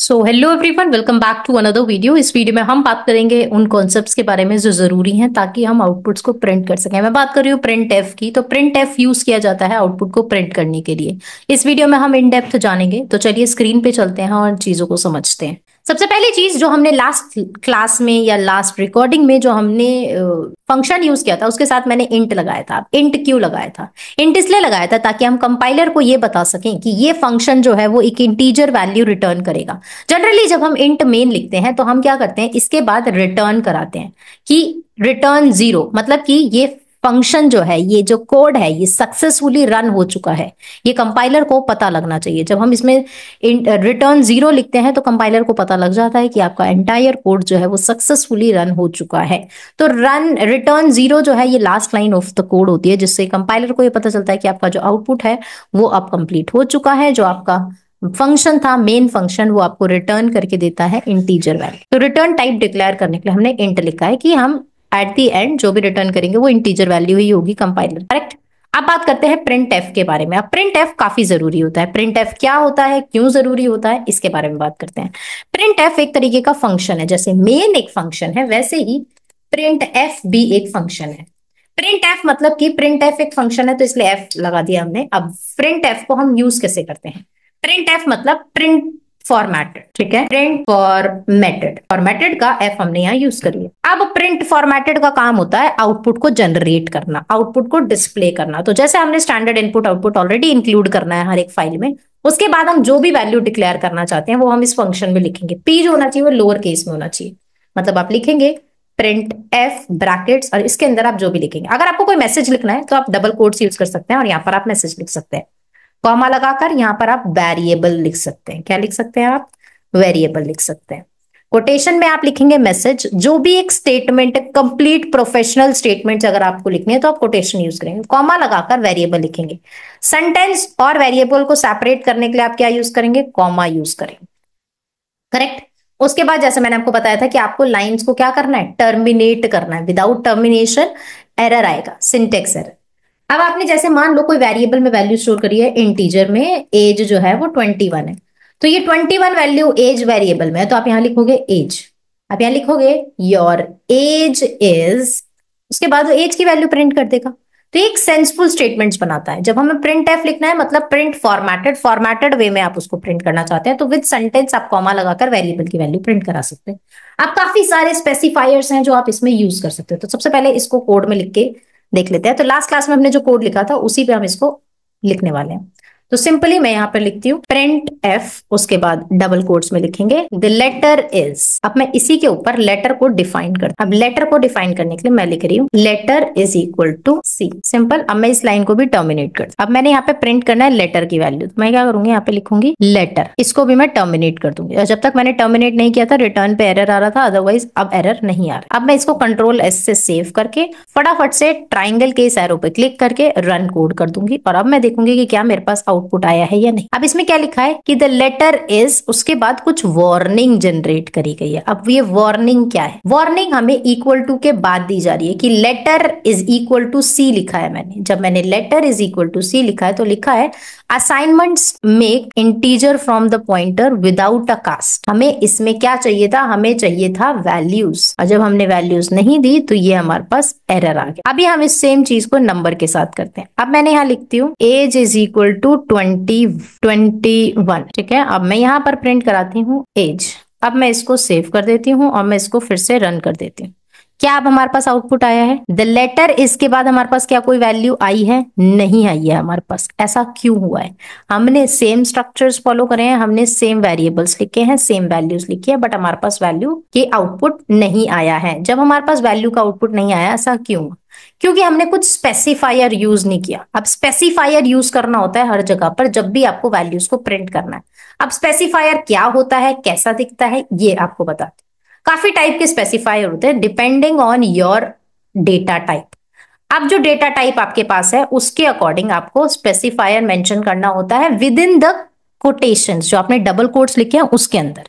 So hello everyone, welcome back to another video. इस video में हम बात करेंगे उन कॉन्सेप्ट्स के बारे में जो जरूरी हैं ताकि हम आउटपुट्स को प्रिंट कर सकें। मैं बात कर रही हूँ प्रिंट एफ की। तो प्रिंट एफ यूज किया जाता है आउटपुट को प्रिंट करने के लिए। इस वीडियो में हम इन डेप्थ जानेंगे। तो चलिए स्क्रीन पे चलते हैं और चीजों को समझते हैं। सबसे पहली चीज जो हमने लास्ट क्लास में या लास्ट रिकॉर्डिंग में जो हमने फंक्शन यूज किया था उसके साथ मैंने इंट लगाया था। इंट क्यों लगाया था? इंट इसलिए लगाया था ताकि हम कंपाइलर को ये बता सकें कि ये फंक्शन जो है वो एक इंटीजर वैल्यू रिटर्न करेगा। जनरली जब हम इंट मेन लिखते हैं तो हम क्या करते हैं, इसके बाद रिटर्न कराते हैं कि रिटर्न 0, मतलब कि ये फंक्शन जो है, ये जो कोड है, ये सक्सेसफुली रन हो चुका है। ये कंपाइलर को पता लगना चाहिए। जब हम इसमें रिटर्न 0 लिखते हैं तो कंपाइलर को पता लग जाता है कि आपका एंटायर कोड जो है वो सक्सेसफुली रन हो चुका है। तो रिटर्न 0 जो है ये last line of the code होती है, जिससे कंपाइलर को ये पता चलता है कि आपका जो आउटपुट है वो अब कंप्लीट हो चुका है। जो आपका फंक्शन था, मेन फंक्शन, वो आपको रिटर्न करके देता है इंटीजर वैल्यू। तो रिटर्न टाइप डिक्लेयर करने के लिए हमने इंट लिखा है कि हम एट द एंड जो भी रिटर्न करेंगे वो इंटीजर वैल्यू ही होगी कंपाइलर, करेक्ट। अब बात करते हैं प्रिंट एफ के बारे में। अब प्रिंट एफ काफी जरूरी होता है। प्रिंट एफ क्या होता है, क्यों जरूरी होता है, इसके बारे में बात करते हैं। प्रिंट एफ एक तरीके का फंक्शन है। जैसे मेन एक फंक्शन है वैसे ही प्रिंट एफ भी एक फंक्शन है। प्रिंट एफ मतलब कि प्रिंट एफ एक फंक्शन है तो इसलिए एफ लगा दिया हमने। अब प्रिंट एफ को हम यूज कैसे करते हैं? प्रिंट एफ मतलब प्रिंट फॉर्मेटेड, ठीक है। प्रिंट फॉर्मेटेड, फॉर्मेटेड का एफ हमने यहाँ यूज करी है। अब प्रिंट फॉर्मेटेड का काम होता है आउटपुट को जनरेट करना, आउटपुट को डिस्प्ले करना। तो जैसे हमने standard input output already include करना है हर एक फाइल में, उसके बाद हम जो भी वैल्यू डिक्लेयर करना चाहते हैं वो हम इस फंक्शन में लिखेंगे। पी जो होना चाहिए वो लोअर केस में होना चाहिए। मतलब आप लिखेंगे प्रिंट एफ ब्रैकेट्स और इसके अंदर आप जो भी लिखेंगे। अगर आपको कोई मैसेज लिखना है तो आप डबल कोट्स यूज कर सकते हैं और यहाँ पर आप मैसेज लिख सकते हैं। कॉमा लगाकर यहाँ पर आप वेरिएबल लिख सकते हैं। क्या लिख सकते हैं आप? वेरिएबल लिख सकते हैं। कोटेशन में आप लिखेंगे मैसेज। जो भी एक स्टेटमेंट, कंप्लीट प्रोफेशनल स्टेटमेंट्स अगर आपको लिखने हैं तो आप कोटेशन यूज करेंगे। कॉमा लगाकर वेरिएबल लिखेंगे। सेंटेंस और वेरिएबल को सेपरेट करने के लिए आप क्या यूज करेंगे? कॉमा यूज करेंगे, करेक्ट। उसके बाद जैसे मैंने आपको बताया था कि आपको लाइंस को क्या करना है? टर्मिनेट करना है। विदाउट टर्मिनेशन एरर आएगा, सिंटेक्स एरर। अब आपने जैसे मान लो कोई वेरिएबल में वैल्यू स्टोर करी है, इंटीजर में एज जो है वो 21 है। तो ये 21 वैल्यू एज वेरिएबल में है तो आप यहां लिखोगे एज। आप यहां लिखोगे योर एज इज, उसके बाद एज की वैल्यू प्रिंट कर देगा। तो एक सेंसफुल स्टेटमेंट्स बनाता है। जब हमें प्रिंट एफ लिखना है मतलब प्रिंट फॉर्मेटेड वे में आप उसको प्रिंट करना चाहते हैं तो विद सेंटेंस आप कॉमा लगाकर वेरिएबल की वैल्यू प्रिंट करा सकते हैं। अब काफी सारे स्पेसिफायर्स हैं जो आप इसमें यूज कर सकते हो। तो सबसे पहले इसको कोड में लिख के देख लेते हैं। तो लास्ट क्लास में हमने जो कोड लिखा था उसी पे हम इसको लिखने वाले हैं। तो सिंपली मैं यहां पर लिखती हूँ प्रिंट एफ, उसके बाद डबल कोट्स में लिखेंगे द लेटर इज। अब मैं इसी के ऊपर लेटर को डिफाइन कर, अब लेटर को डिफाइन करने के लिए मैं लिख रही हूँ letter is equal to C. Simple. अब मैं इस लाइन को भी टर्मिनेट कर, अब मैंने यहाँ पे प्रिंट करना है लेटर की वैल्यू, तो मैं क्या करूंगी, यहाँ पे लिखूंगी लेटर। इसको भी मैं टर्मिनेट कर दूंगी। और जब तक मैंने टर्मिनेट नहीं किया था रिटर्न पे एरर आ रहा था, अदरवाइज अब एरर नहीं आ रहा। अब मैं इसको कंट्रोल एस से सेव करके फटाफट से ट्राइंगल के इस एरो पे क्लिक करके रन कोड कर दूंगी और अब मैं देखूंगी कि क्या मेरे पास आउटपुट आया है या नहीं। अब इसमें क्या लिखा है कि द लेटर इज, उसके बाद कुछ वार्निंग जनरेट करी गई है। अब ये वार्निंग क्या है? वार्निंग हमें इक्वल टू के बाद दी जा रही है कि letter is equal to C लिखा है मैंने। जब मैंने letter is equal to C लिखा है तो लिखा है assignments make integer from the pointer without a cast. हमें इसमें क्या चाहिए था? हमें चाहिए था वैल्यूज, और जब हमने वैल्यूज नहीं दी तो ये हमारे पास एरर आ गया। अभी हम इस सेम चीज को नंबर के साथ करते हैं। अब मैंने यहाँ लिखती हूँ एज इज इक्वल टू 21, ठीक है। अब मैं यहाँ पर प्रिंट कराती हूँ एज। अब मैं इसको सेव कर देती हूँ और मैं इसको फिर से रन कर देती हूँ। क्या अब हमारे पास आउटपुट आया है? द लेटर इसके बाद हमारे पास क्या कोई वैल्यू आई है? नहीं आई है हमारे पास। ऐसा क्यों हुआ है? हमने सेम स्ट्रक्चर्स फॉलो करे हैं, हमने सेम वेरिएबल्स लिखे हैं, सेम वैल्यूज लिखी है, बट हमारे पास वैल्यू के आउटपुट नहीं आया है। जब हमारे पास वैल्यू का आउटपुट नहीं आया, ऐसा क्यों? क्योंकि हमने कुछ स्पेसिफायर यूज नहीं किया। अब स्पेसिफायर यूज करना होता है हर जगह पर जब भी आपको वैल्यूज को प्रिंट करना है। अब स्पेसिफायर क्या होता है, कैसा दिखता है, ये आपको बताते हैं। काफी टाइप के स्पेसिफायर होते हैं depending on your data type. अब जो डेटा टाइप आपके पास है उसके अकॉर्डिंग आपको स्पेसिफायर मेंशन करना होता है विद इन द कोटेशंस, जो आपने डबल कोट्स लिखे हैं उसके अंदर।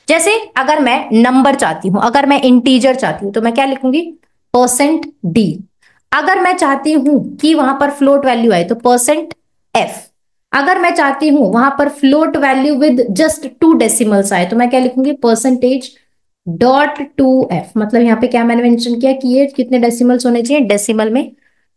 जैसे अगर मैं नंबर चाहती हूं, अगर मैं इंटीजर चाहती हूं तो मैं क्या लिखूंगी? %d। अगर मैं चाहती हूं कि वहां पर फ्लोट वैल्यू आए तो %f। अगर मैं चाहती हूं वहां पर float value with just 2 decimals आए तो मैं क्या लिखूंगी, परसेंटेज डॉट 2f। मतलब यहाँ पे क्या मैंने मेंशन किया कि ये कितने डेसिमल्स होने चाहिए, डेसिमल में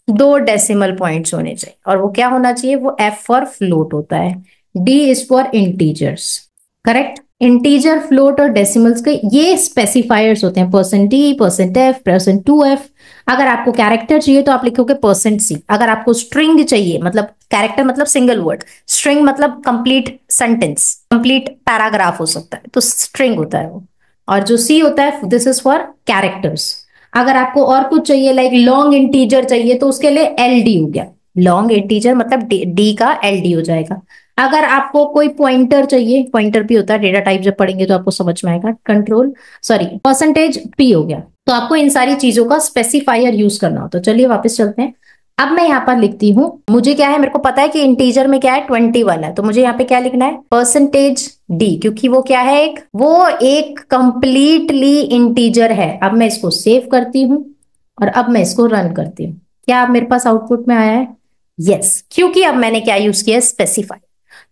2 डेसिमल पॉइंट्स होने चाहिए, और वो क्या होना चाहिए, वो f फॉर फ्लोट होता है, d is for integers. Correct. Integer, float और डेसिमल्स के ये स्पेसिफायर्स होते हैं, percent D, percent F, percent 2f। अगर आपको कैरेक्टर चाहिए तो आप लिखोगे परसेंट सी। अगर आपको स्ट्रिंग चाहिए, मतलब कैरेक्टर मतलब सिंगल वर्ड, स्ट्रिंग मतलब कंप्लीट सेंटेंस, कंप्लीट पैराग्राफ हो सकता है, तो स्ट्रिंग होता है वो। और जो सी होता है दिस इज फॉर कैरेक्टर्स। अगर आपको और कुछ चाहिए लाइक लॉन्ग इंटीजर चाहिए तो उसके लिए एल डी हो गया, लॉन्ग इंटीजर मतलब डी का एल डी हो जाएगा। अगर आपको कोई पॉइंटर चाहिए, पॉइंटर भी होता है, डेटा टाइप जब पढ़ेंगे तो आपको समझ में आएगा, कंट्रोल सॉरी परसेंटेज पी हो गया। तो आपको इन सारी चीजों का स्पेसिफायर यूज करना हो। तो चलिए वापस चलते हैं। अब मैं यहाँ पर लिखती हूँ, मुझे क्या है, मेरे को पता है कि इंटीजर में क्या है, 21 है, तो मुझे यहाँ पे क्या लिखना है, परसेंटेज डी, क्योंकि वो क्या है, वो एक कंप्लीटली इंटीजर है। अब मैं इसको सेव करती हूँ और अब मैं इसको रन करती हूँ। क्या अब मेरे पास आउटपुट में आया है, यस, क्योंकि अब मैंने क्या यूज किया, स्पेसिफाई।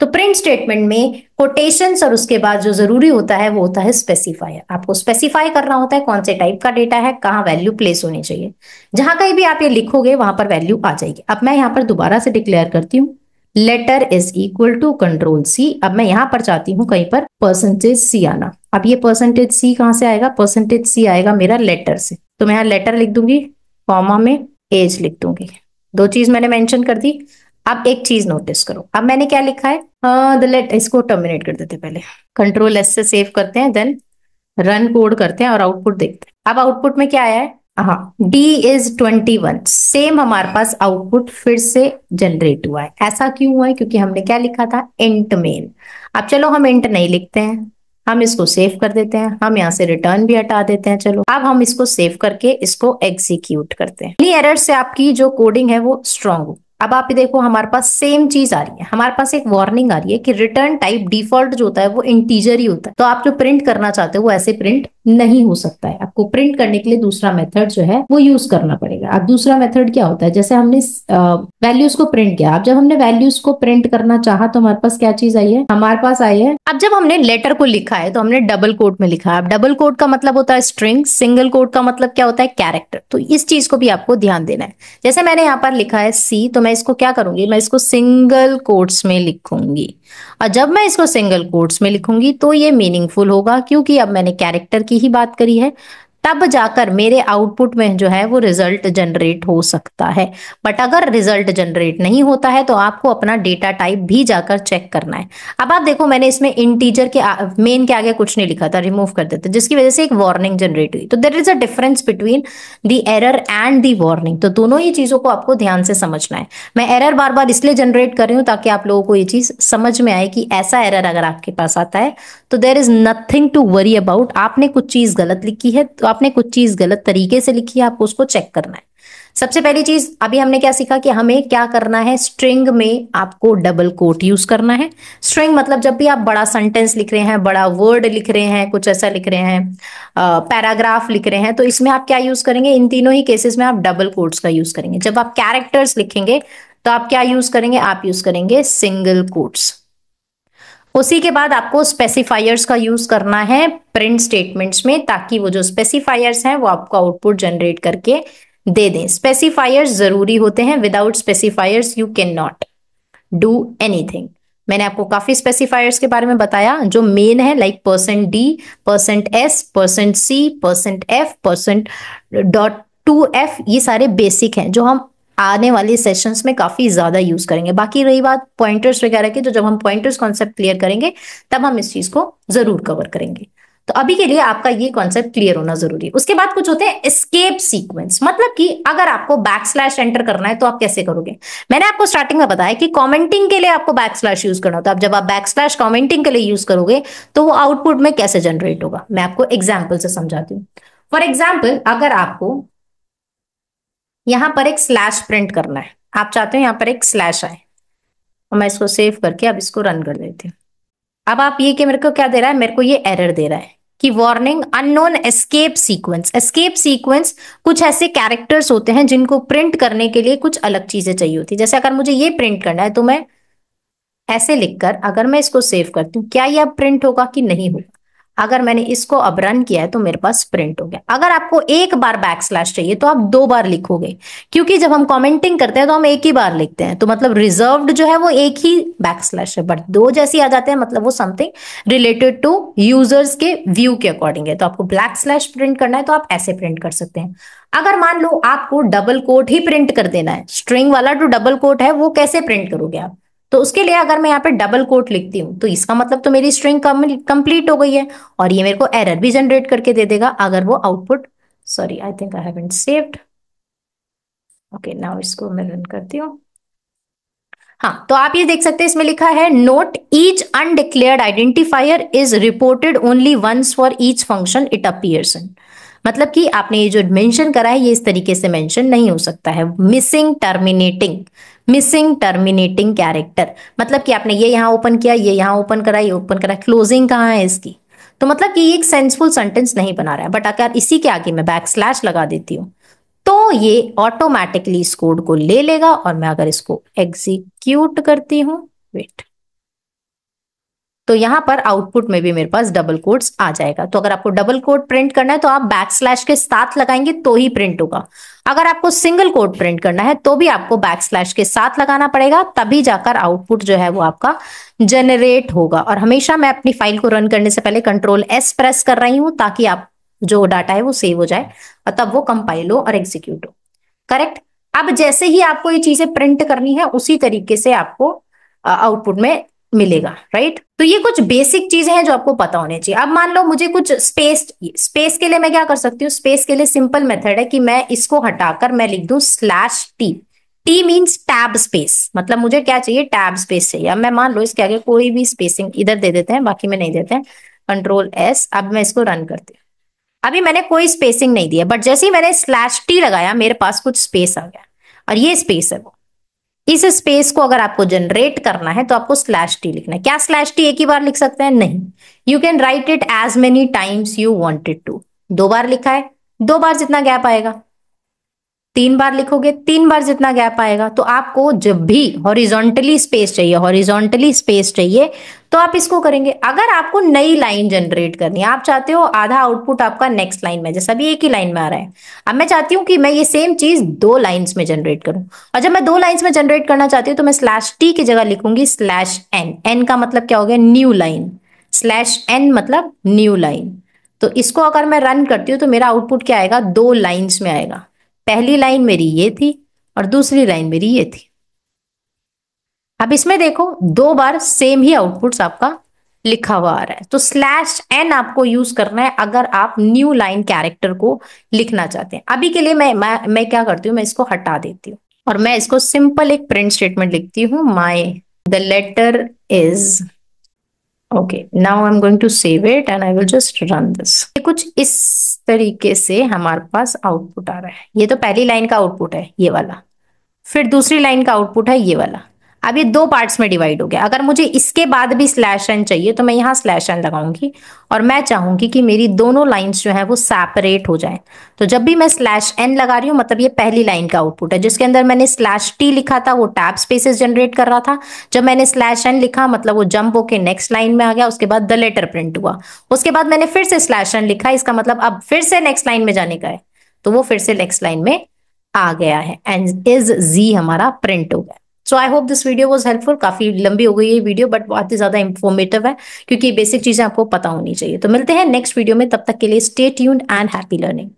तो प्रिंट स्टेटमेंट में कोटेशंस और उसके बाद जो जरूरी होता है वो होता है स्पेसिफायर। आपको स्पेसिफाई करना होता है कौन से टाइप का डेटा है, कहाँ वैल्यू प्लेस होनी चाहिए। जहां कहीं भी आप ये लिखोगे वहां पर वैल्यू आ जाएगी। अब मैं यहां पर दोबारा से डिक्लेयर करती हूँ, letter is equal to control C. अब मैं यहां पर चाहती हूं कहीं पर परसेंटेज सी आना। अब ये परसेंटेज सी कहां से आएगा, परसेंटेज सी आएगा मेरा लेटर से, तो मैं यहां लेटर लिख दूंगी, कॉमा में एज लिख दूंगी। दो चीज मैंने मेंशन कर दी। अब एक चीज नोटिस करो, अब मैंने क्या लिखा है, द लेट, इसको टर्मिनेट कर देते पहले, कंट्रोल एस से सेव करते हैं, देन रन कोड करते हैं और आउटपुट देखते हैं। अब आउटपुट में क्या आया है, हाँ, डी इज 21। सेम हमारे पास आउटपुट फिर से जनरेट हुआ है। ऐसा क्यों हुआ है, क्योंकि हमने क्या लिखा था, इंट मेन। अब चलो हम इंट नहीं लिखते हैं, हम इसको सेव कर देते हैं, हम यहाँ से रिटर्न भी हटा देते हैं। चलो अब हम इसको सेव करके इसको एग्जीक्यूट करते हैं। एरर से आपकी जो कोडिंग है वो स्ट्रांग हो। अब आप देखो हमारे पास सेम चीज आ रही है, हमारे पास एक वार्निंग आ रही है कि रिटर्न टाइप डिफॉल्ट जो होता है वो इंटीजर ही होता है, तो आप जो प्रिंट करना चाहते हो वो ऐसे प्रिंट नहीं हो सकता है। आपको प्रिंट करने के लिए दूसरा मेथड जो है वो यूज करना पड़ेगा। अब दूसरा मेथड क्या होता है, जैसे हमने वैल्यूज को प्रिंट किया, अब जब हमने वैल्यूज को प्रिंट करना चाहा तो हमारे पास क्या चीज आई है, हमारे पास आई है, अब जब हमने लेटर को लिखा है तो हमने डबल कोट में लिखा है। अब डबल कोट का मतलब होता है स्ट्रिंग, सिंगल कोट का मतलब क्या होता है, कैरेक्टर। तो इस चीज को भी आपको ध्यान देना है। जैसे मैंने यहाँ पर लिखा है सी, तो मैं इसको क्या करूंगी, मैं इसको सिंगल कोट्स में लिखूंगी। और जब मैं इसको सिंगल कोट्स में लिखूंगी तो ये मीनिंगफुल होगा, क्योंकि अब मैंने कैरेक्टर की ही बात करी है, तब जाकर मेरे आउटपुट में जो है वो रिजल्ट जनरेट हो सकता है। बट अगर रिजल्ट जनरेट नहीं होता है तो आपको अपना डेटा टाइप भी जाकर चेक करना है। अब आप देखो मैंने इसमें इंटीजर के मेन के आगे कुछ नहीं लिखा था, रिमूव कर देते, जिसकी वजह से एक वार्निंग जनरेट हुई। तो there is a difference between the error and the warning. तो दोनों ही चीजों को आपको ध्यान से समझना है। मैं एरर बार बार इसलिए जनरेट कर रही हूं ताकि आप लोगों को ये चीज समझ में आए कि ऐसा एरर अगर आपके पास आता है तो there is nothing to worry about. आपने कुछ चीज गलत लिखी है, तो आपने कुछ चीज गलत तरीके से लिखी है, आपको उसको चेक करना है। सबसे पहली चीज अभी हमने क्या सीखा कि हमें क्या करना है, स्ट्रिंग में आपको डबल कोट यूज करना है। स्ट्रिंग मतलब जब भी आप बड़ा सेंटेंस लिख रहे हैं, बड़ा वर्ड लिख रहे हैं, कुछ ऐसा लिख रहे हैं, पैराग्राफ लिख रहे हैं, तो इसमें आप क्या यूज करेंगे, इन तीनों ही केसेस में आप डबल कोट्स का यूज करेंगे। जब आप कैरेक्टर्स लिखेंगे तो आप क्या यूज करेंगे, आप यूज करेंगे सिंगल कोट्स। उसी के बाद आपको स्पेसिफायर्स का यूज करना है प्रिंट स्टेटमेंट्स में, ताकि वो जो स्पेसिफायर्स हैं वो आपको आउटपुट जनरेट करके दे दें। स्पेसिफायर्स जरूरी होते हैं, without specifiers you can not do anything. मैंने आपको काफी स्पेसिफायर्स के बारे में बताया जो मेन है, like percent D, percent S, percent C, percent F, percent dot 2f, ये सारे बेसिक हैं जो हम आने वाले सेशंस में काफी ज्यादा यूज करेंगे। बाकी रही बात पॉइंटर्स वगैरह की, तो जब हम पॉइंटर्स कॉन्सेप्ट क्लियर करेंगे तब हम इस चीज को जरूर कवर करेंगे। तो अभी के लिए आपका ये कॉन्सेप्ट क्लियर होना जरूरी है। उसके बाद कुछ होते हैं एस्केप सीक्वेंस, मतलब कि अगर आपको बैक स्लैश एंटर करना है तो आप कैसे करोगे। मैंने आपको स्टार्टिंग में बताया कि कमेंटिंग के लिए आपको बैक स्लैश यूज करना होता है। अब जब आप बैक स्लैश कमेंटिंग के लिए यूज करोगे तो वो आउटपुट में कैसे जनरेट होगा, मैं आपको एग्जाम्पल से समझाती हूँ। फॉर एग्जाम्पल, अगर आपको यहां पर एक स्लैश प्रिंट करना है, आप चाहते हो यहां पर एक स्लैश आए, और मैं इसको सेव करके अब इसको रन कर देती हूँ। अब आप ये कि मेरे को क्या दे रहा है, मेरे को ये एरर दे रहा है कि warning unknown escape sequence. Escape sequence कुछ ऐसे कैरेक्टर्स होते हैं जिनको प्रिंट करने के लिए कुछ अलग चीजें चाहिए होती है। जैसे अगर मुझे ये प्रिंट करना है तो मैं ऐसे लिखकर अगर मैं इसको सेव करती हूँ, क्या ये अब प्रिंट होगा कि नहीं होगा? अगर मैंने इसको अब रन किया है तो मेरे पास प्रिंट हो गया। अगर आपको एक बार बैकस्लैश चाहिए तो आप 2 बार लिखोगे, क्योंकि जब हम कमेंटिंग करते हैं तो हम एक ही बार लिखते हैं, तो मतलब रिजर्व्ड जो है वो एक ही बैकस्लैश है, बट 2 जैसे आ जाते हैं मतलब वो समथिंग रिलेटेड टू यूजर्स के व्यू के अकॉर्डिंग है। तो आपको ब्लैक स्लैश प्रिंट करना है तो आप ऐसे प्रिंट कर सकते हैं। अगर मान लो आपको डबल कोट ही प्रिंट कर देना है, स्ट्रिंग वाला जो डबल कोट है वो कैसे प्रिंट करोगे आप? तो उसके लिए अगर मैं यहाँ पे डबल कोट लिखती हूँ तो इसका मतलब तो मेरी स्ट्रिंग कंप्लीट हो गई है, और ये मेरे को एरर भी जनरेट करके दे देगा अगर वो output, sorry I think I haven't saved. Okay, now इसको मैं रन करती हूँ। हाँ, तो आप ये देख सकते हैं इसमें लिखा है note each undeclared identifier is reported only once for each function it appears in. मतलब कि आपने ये जो मेंशन करा है ये इस तरीके से मेंशन नहीं हो सकता है। मिसिंग टर्मिनेटिंग कैरेक्टर, मतलब कि आपने ये यहाँ ओपन किया, ये यहाँ ओपन करा, ये ओपन करा, क्लोजिंग कहाँ है इसकी? तो मतलब कि ये एक सेंसफुल सेंटेंस नहीं बना रहा है। बट अगर इसी के आगे मैं बैकस्लैश लगा देती हूँ तो ये ऑटोमेटिकली इस कोड को ले लेगा, और मैं अगर इसको एग्जीक्यूट करती हूँ, वेट, तो यहां पर आउटपुट में भी मेरे पास डबल कोट्स आ जाएगा। तो अगर आपको डबल कोट प्रिंट करना है तो आप बैकस्लैश के साथ लगाएंगे तो ही प्रिंट होगा। अगर आपको सिंगल कोट प्रिंट करना है तो भी आपको बैकस्लैश के साथ लगाना पड़ेगा, तभी जाकर आउटपुट जो है वो आपका जनरेट होगा। और हमेशा मैं अपनी फाइल को रन करने से पहले Ctrl+S प्रेस कर रही हूं ताकि आप जो डाटा है वो सेव हो जाए और तब वो कंपाइल हो और एग्जीक्यूट हो। करेक्ट। अब जैसे ही आपको ये चीजें प्रिंट करनी है उसी तरीके से आपको आउटपुट में मिलेगा, राइट। तो ये कुछ बेसिक चीजें हैं जो आपको पता होनी चाहिए। अब मान लो मुझे कुछ स्पेस के लिए मैं क्या कर सकती हूँ? स्पेस के लिए सिंपल मेथड है कि मैं इसको हटाकर मैं लिख दूं /t। T means tab space, मतलब मुझे क्या चाहिए? टैब स्पेस चाहिए। अब मैं मान लो इसके आगे कोई भी स्पेसिंग इधर दे देते हैं, बाकी में नहीं देते हैं, Ctrl+S। अब मैं इसको रन करती हूँ। अभी मैंने कोई स्पेसिंग नहीं दिया, बट जैसे ही मैंने /t लगाया मेरे पास कुछ स्पेस आ गया, और ये स्पेस है वो। इस स्पेस को अगर आपको जनरेट करना है तो आपको /t लिखना है। क्या /t एक ही बार लिख सकते हैं? नहीं, you can write it as many times you wanted to. 2 बार लिखा है, 2 बार जितना गैप आएगा। 3 बार लिखोगे, 3 बार जितना गैप आएगा। तो आपको जब भी हॉरिजॉन्टली स्पेस चाहिए तो आप इसको करेंगे। अगर आपको नई लाइन जनरेट करनी है, आप चाहते हो आधा आउटपुट आपका नेक्स्ट लाइन में, जैसा भी एक ही लाइन में आ रहा है, अब मैं चाहती हूँ कि मैं ये सेम चीज 2 लाइन्स में जनरेट करूं। और जब मैं 2 लाइन्स में जनरेट करना चाहती हूँ तो मैं /t की जगह लिखूंगी /n। n का मतलब क्या हो गया? New line. /n मतलब न्यू लाइन। तो इसको अगर मैं रन करती हूँ तो मेरा आउटपुट क्या आएगा? 2 लाइन्स में आएगा। पहली लाइन मेरी ये थी और दूसरी लाइन मेरी ये थी। अब इसमें देखो 2 बार सेम ही आउटपुट्स आपका लिखा हुआ आ रहा है। तो /n आपको यूज करना है अगर आप न्यू लाइन कैरेक्टर को लिखना चाहते हैं। अभी के लिए मैं क्या करती हूँ, मैं इसको हटा देती हूँ और मैं इसको सिंपल एक प्रिंट स्टेटमेंट लिखती हूँ, the letter is okay. Now I am going to save it and I will just run this. कुछ इस तरीके से हमारे पास आउटपुट आ रहा है। ये तो पहली लाइन का आउटपुट है ये वाला, फिर दूसरी लाइन का आउटपुट है ये वाला। अब ये 2 पार्ट्स में डिवाइड हो गया। अगर मुझे इसके बाद भी /n चाहिए तो मैं यहाँ /n लगाऊंगी, और मैं चाहूंगी कि मेरी दोनों लाइंस जो है वो सेपरेट हो जाएं। तो जब भी मैं /n लगा रही हूँ मतलब ये पहली लाइन का आउटपुट है, जिसके अंदर मैंने /t लिखा था वो टैब स्पेसेस जनरेट कर रहा था। जब मैंने /n लिखा मतलब वो जंप होके नेक्स्ट लाइन में आ गया, उसके बाद द लेटर प्रिंट हुआ। उसके बाद मैंने फिर से /n लिखा, इसका मतलब अब फिर से नेक्स्ट लाइन में जाने का है, तो वो फिर से नेक्स्ट लाइन में आ गया है एंड इज जी हमारा प्रिंट हो गया। So I hope this video was helpful. काफी लंबी हो गई है वीडियो, बट बहुत ही ज्यादा इंफॉर्मेटिव है क्योंकि बेसिक चीजें आपको पता होनी चाहिए। तो मिलते हैं नेक्स्ट वीडियो में, तब तक के लिए stay tuned and happy learning.